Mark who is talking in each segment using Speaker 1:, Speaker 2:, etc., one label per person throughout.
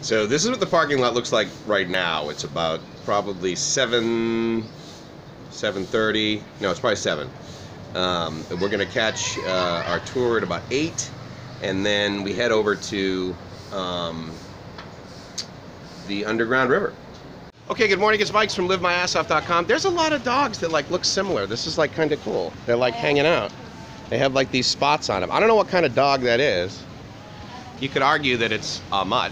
Speaker 1: So this is what the parking lot looks like right now. It's about probably 7:30. No, it's probably 7. And we're gonna catch our tour at about 8, and then we head over to the Underground River. Okay, good morning. It's Mike's from LiveMyAssOff.com. There's a lot of dogs that like look similar. This is like kind of cool. They're like hanging out. They have like these spots on them. I don't know what kind of dog that is. You could argue that it's a mutt.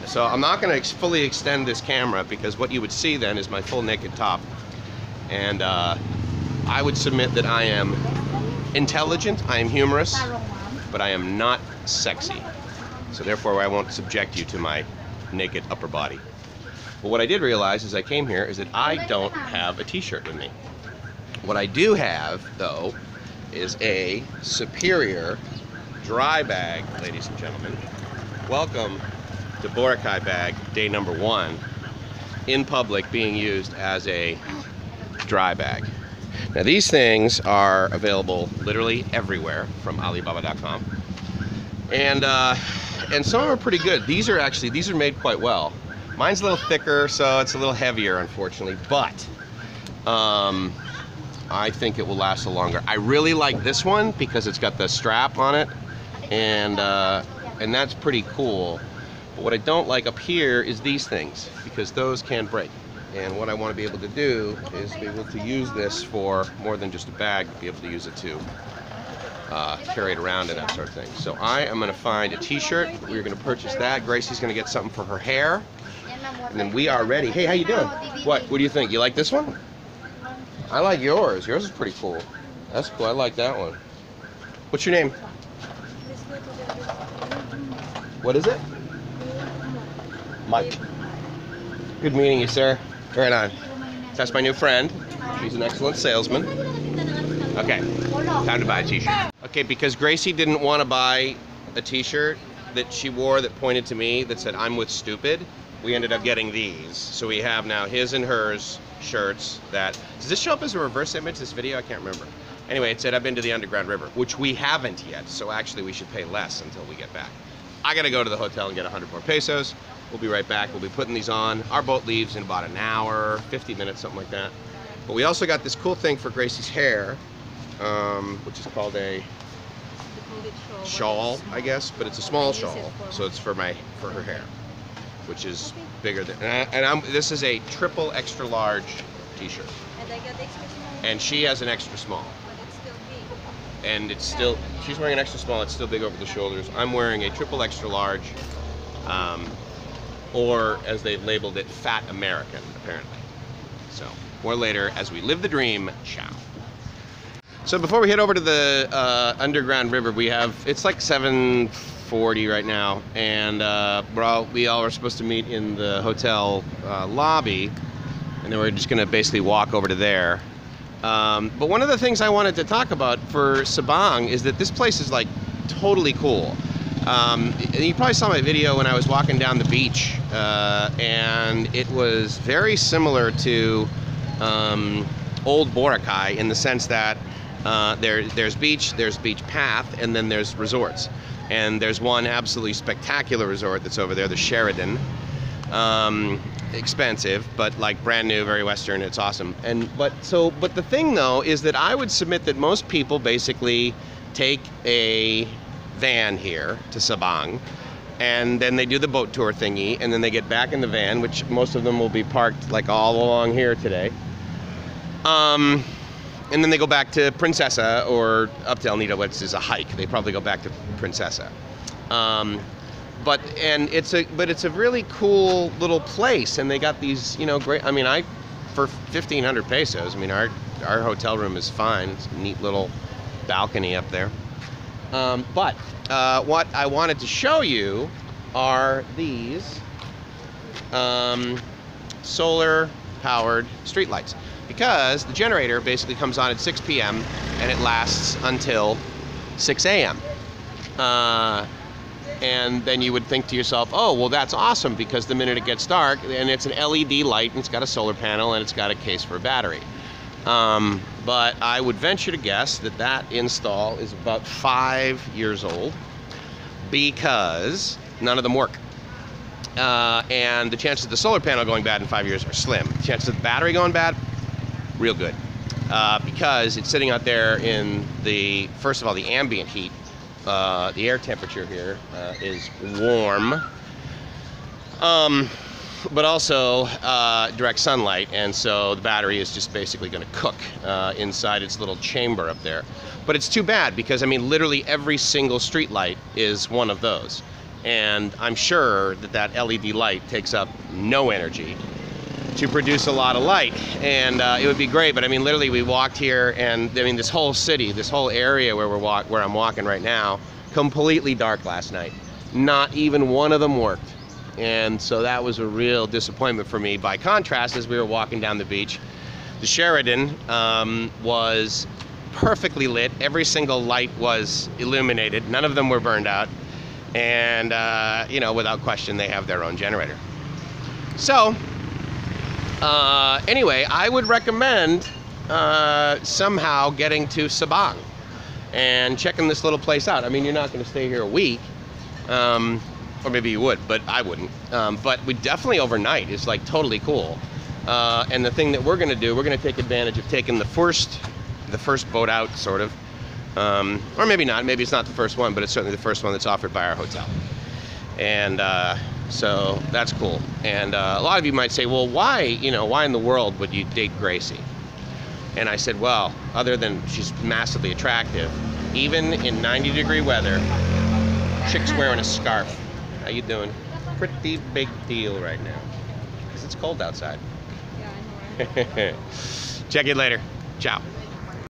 Speaker 1: So I'm not going to fully extend this camera because what you would see then is my full naked top. And I would submit that I am intelligent, I am humorous, but I am not sexy. So therefore I won't subject you to my naked upper body. But what I did realize as I came here is that I don't have a t-shirt with me. What I do have, though, is a superior dry bag, ladies and gentlemen. Welcome to Boracay bag, day number 1, in public being used as a dry bag. Now these things are available literally everywhere from Alibaba.com. And some of them are pretty good. These are made quite well. Mine's a little thicker, so it's a little heavier, unfortunately, but I think it will last a longer. I really like this one because it's got the strap on it, and that's pretty cool. But what I don't like up here is these things, because those can break. And what I want to be able to do is be able to use this for more than just a bag, be able to use it to carry it around and that sort of thing. So I am going to find a t-shirt. We're going to purchase that. Gracie's going to get something for her hair. And then we are ready. Hey, how you doing? What do you think? You like this one? I like yours. Yours is pretty cool. That's cool. I like that one. What's your name? What is it? Mike. Good meeting you, sir. Right on. That's my new friend. He's an excellent salesman. Okay, time to buy a t-shirt. Okay, because Gracie didn't want to buy a t-shirt that she wore that pointed to me that said, "I'm with stupid," we ended up getting these. So we have now his and hers shirts that... Does this show up as a reverse image, this video? I can't remember. Anyway, it said, "I've been to the Underground River," which we haven't yet, so actually we should pay less until we get back. I gotta go to the hotel and get 100 more pesos. We'll be right back. We'll be putting these on. Our boat leaves in about an hour, 50 minutes, something like that. But we also got this cool thing for Gracie's hair, which is called a shawl, I guess, but it's a small shawl, so it's for her hair, which is bigger than. This is a triple extra large t-shirt, and she has an extra small. And it's still, she's wearing an extra small, it's still big over the shoulders. I'm wearing a triple extra large, or as they labeled it, Fat American, apparently. So, more later as we live the dream. Ciao. So before we head over to the Underground River, it's like 7:40 right now, and we all were supposed to meet in the hotel lobby, and then we're just gonna basically walk over to there. But one of the things I wanted to talk about for Sabang is that this place is like totally cool. And you probably saw my video when I was walking down the beach, and it was very similar to old Boracay in the sense that there's beach path, and then there's resorts. And there's one absolutely spectacular resort that's over there, the Sheraton. Expensive, but like brand new, very Western. It's awesome. But the thing though is that I would submit that most people basically take a van here to Sabang, and then they do the boat tour thingy, and then they get back in the van, which most of them will be parked like all along here today. And then they go back to Princesa or up to El Nido, which is a hike. They probably go back to Princesa. But it's a really cool little place, and they got these, great. I mean, for 1,500 pesos. I mean, our hotel room is fine. It's a neat little balcony up there. But what I wanted to show you are these solar-powered streetlights, because the generator basically comes on at 6 p.m. and it lasts until 6 a.m. And then you would think to yourself, oh, well, that's awesome, because the minute it gets dark, and it's an LED light, and it's got a solar panel, and it's got a case for a battery. But I would venture to guess that that install is about 5 years old, because none of them work. and the chances of the solar panel going bad in 5 years are slim. The chances of the battery going bad, real good. Because it's sitting out there in the, first of all, the ambient heat. The air temperature here is warm. But also direct sunlight, and so the battery is just basically going to cook inside its little chamber up there. But it's too bad because, I mean, literally every single street light is one of those. And I'm sure that that LED light takes up no energy to produce a lot of light. And it would be great, but I mean, literally we walked here, and I mean, this whole city, this whole area where I'm walking right now, completely dark last night. Not even one of them worked. And so that was a real disappointment for me. By contrast, as we were walking down the beach, the Sheraton was perfectly lit. Every single light was illuminated. None of them were burned out. And, you know, without question, they have their own generator. So, anyway, I would recommend somehow getting to Sabang and checking this little place out. I mean, you're not going to stay here a week. Or maybe you would, but I wouldn't. But we definitely overnight is like totally cool. And the thing that we're gonna do, we're gonna take advantage of taking the first boat out, sort of. Or maybe not, maybe it's not the first one, but it's certainly the first one that's offered by our hotel. And so that's cool. And a lot of you might say, well, why in the world would you date Gracie? And I said, well, other than she's massively attractive, even in 90-degree weather, chick's wearing a scarf. How you doing? Pretty big deal right now. Because it's cold outside.
Speaker 2: Yeah, I know.
Speaker 1: Check it later. Ciao.